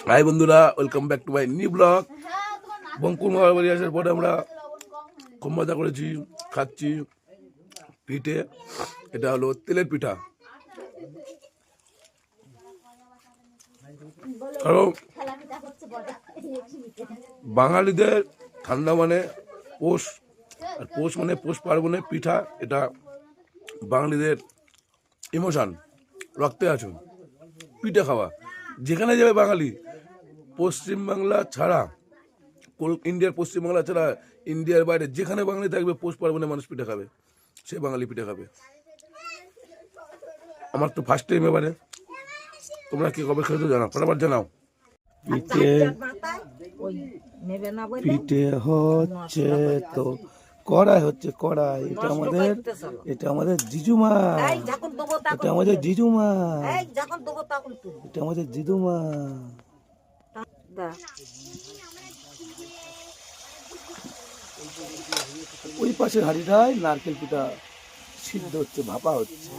High বন্ধুরা, welcome back to my new blog. বঙ্কুর মহাবাড়ি আসার পরে আমরা খুব মজা করেছি, খাচ্ছি পিঠে। এটা হলো তেলের পিঠা। কারণ বাঙালিদের ঠান্ডা মানে পৌষ, আর পৌষ মানে পৌষ পার্বণে পিঠা। এটা বাঙালিদের ইমোশন, রক্তে আছে পিঠে খাওয়া। যেখানে যাবে বাঙালি, পশ্চিমবাংলা ছাড়া, ইন্ডিয়ার পশ্চিমবাংলা ছাড়া ইন্ডিয়ার বাইরে যেখানে বাঙালি থাকবে, পৌষ পার্বণে মানুষ পিঠে খাবে, সে বাঙালি পিঠে খাবে। আমার তো ফার্স্ট টাইম এবারে। তোমরা কি কবে খেয়েছো জানাও, ফটাফট জানাও। পিঠে পিঠে হচ্ছে তো, কড়াই হচ্ছে কড়াই। এটা আমাদের জিজুমা, এটা আমাদের জিজুমা, এটা আমাদের জিজুমা। ওই পাশের হাড়িটায় নারকেল পিঠা সিদ্ধ হচ্ছে, ভাপা হচ্ছে।